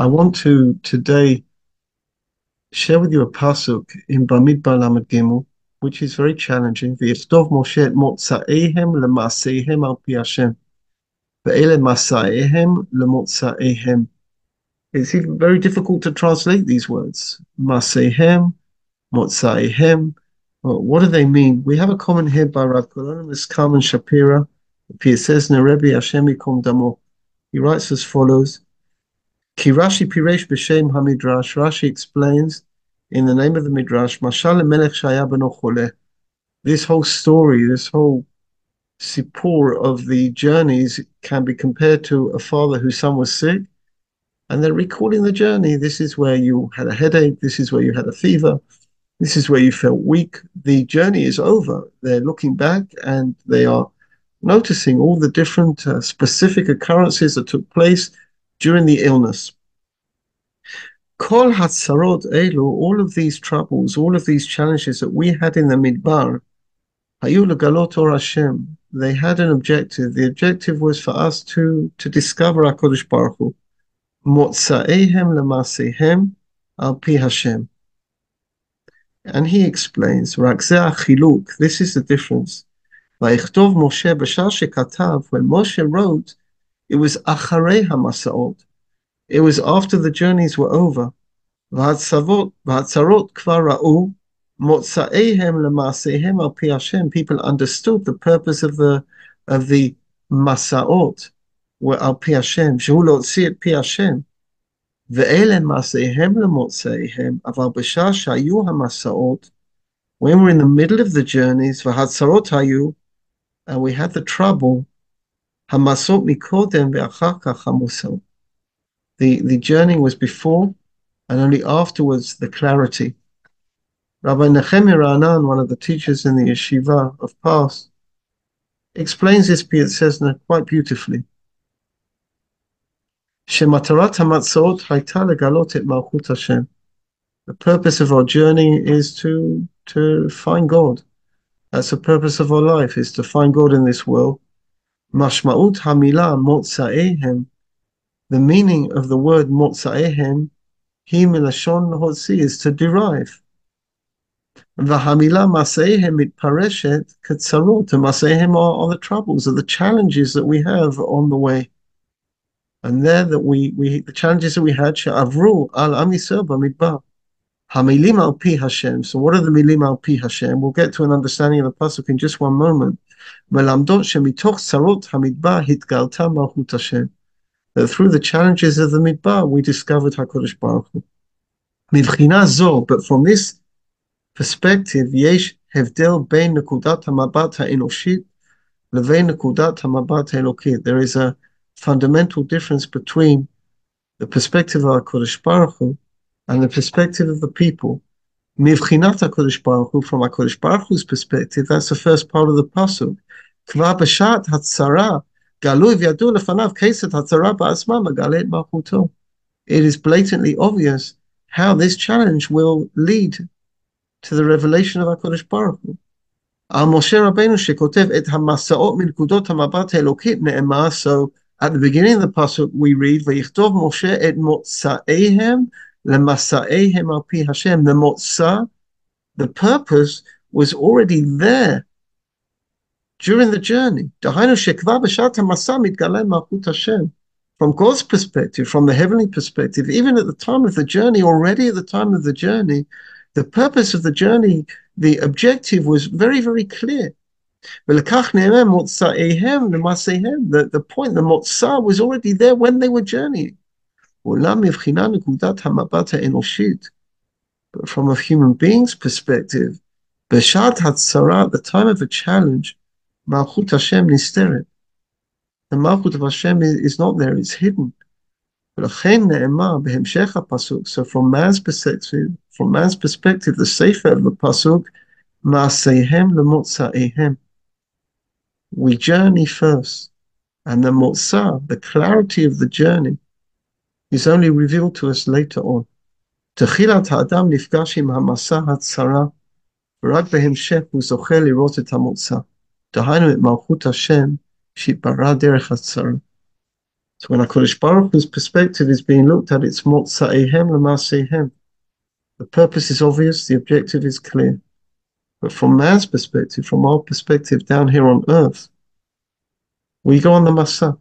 I want to today share with you a pasuk in Bamidbar Lamed Gimel, which is very challenging. V'yichtov Moshe et motza'ehem lema'aseihem al pi Hashem, ve'ele masa'ehem lemotza'ehem. It's even very difficult to translate these words. Maseihem, motza'ehem. Well, what do they mean? We have a comment here by Rav Colonus Carmen Shapira, Piaseczna Rebbe Hashem Yikom Damo. He writes as follows. Ki Rashi piresh b'shem ha-Midrash. Rashi explains in the name of the Midrash, Mashal melech shaya beno choleh. This whole story, this whole sipur of the journeys can be compared to a father whose son was sick, and they're recalling the journey. This is where you had a headache. This is where you had a fever. This is where you felt weak. The journey is over. They're looking back and they are noticing all the different specific occurrences that took place during the illness. Kol hatzarot elu, all of these troubles, all of these challenges that we had in the Midbar, hayu legalot or Hashem, they had an objective. The objective was for us to discover HaKadosh Baruch Hu. Motza'ehem lemaseihem al pi Hashem. And he explains, Rak ze achiluk, this is the difference. Vayichtov Moshe b'shar shekatav, when Moshe wrote, it was acharei ha-masaot. It was after the journeys were over. V'hatzarot kvar ra'u, motza'ehem lemaseihem al pi Hashem. People understood the purpose of the masaot were al pi Hashem. Shehu lo'tzi et pi Hashem. Ve'ele maseihem lemotza'ehem. Aval b'shar shayu ha-masaot. When we're in the middle of the journeys, v'hatzarot hayu, and we had the trouble, hamasot mikodem ve'achar kach hamusot. The journey was before, and only afterwards the clarity. Rabbi Nehemiah Ra'anan, one of the teachers in the yeshiva of past, explains this Piaseczna quite beautifully. Shematarat hamatzot hayta legalot et malchut Hashem. The purpose of our journey is to find God. That's the purpose of our life, is to find God in this world. Mashma'ut hamila motza'ehem. The meaning of the word motza'ehem, hi milashon hotzi, is to derive. V'hamila maseihem mitpareshet katzarot. And maseihem are the troubles, are the challenges that we have on the way. And there that the challenges that we had, she'avru al am Yisrael b'midbar. Hamilim al pi Hashem. So what are the milim al pi Hashem? We'll get to an understanding of the pasuk in just one moment. Melamdot shemitoch tzarot hamidbar hitgalta malchut Hashem. That through the challenges of the Midbar, we discovered HaKadosh Baruch Hu. Mivchina zo, but from this perspective, yesh hevdel bein nekudat hamabat ha'enoshit levein nekudat hamabat ha'elokit. There is a fundamental difference between the perspective of HaKadosh Baruch Hu and the perspective of the people. Mivchinat HaKadosh Baruch Hu, from HaKadosh Baruch Hu's perspective, that's the first part of the pasuk. Kva b'shat hatzara. It is blatantly obvious how this challenge will lead to the revelation of HaKadosh Baruch Hu. So at the beginning of the pasuk we read, "Vayichtov Moshe et motza'ehem lemasa'ehem al pi Hashem." The motzah, the purpose, was already there during the journey. From God's perspective, from the heavenly perspective, even at the time of the journey, already at the time of the journey, the purpose of the journey, the objective was very, very clear. The point, the motzah, was already there when they were journeying. But from a human being's perspective, Beshat Hatzara, at the time of a challenge, Malchut Hashem nisteret. The Malchut of Hashem is not there, it's hidden. So from man's perspective, the sefer of the pasuk, Ma'aseihem lemotza'ehem. We journey first, and the motzah, the clarity of the journey, is only revealed to us later on. Techilat ha'adam nifgash im ha'masa hatzara, ורק בהמשך הוא זוכה לראות את המוצא. דהיינו את מלכות השם שהתברא דרך הצרה. So when HaKadosh Baruch Hu's perspective is being looked at, it's motza'ehem l'maseihem. The purpose is obvious, the objective is clear. But from man's perspective, from our perspective down here on earth, we go on the masa.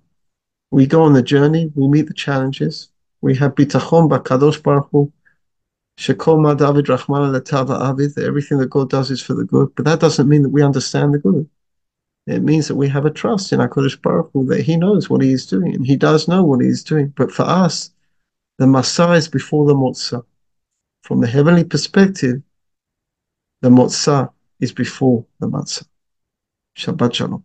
We go on the journey, we meet the challenges. We have bitachon b'kadosh Baruch Hu, shekol ma David rachmana letava avid, that everything that God does is for the good. But that doesn't mean that we understand the good. It means that we have a trust in HaKadosh Baruch Hu, that he knows what he is doing, and he does know what he is doing. But for us, the masa is before the motzah. From the heavenly perspective, the motzah is before the matzah. Shabbat shalom.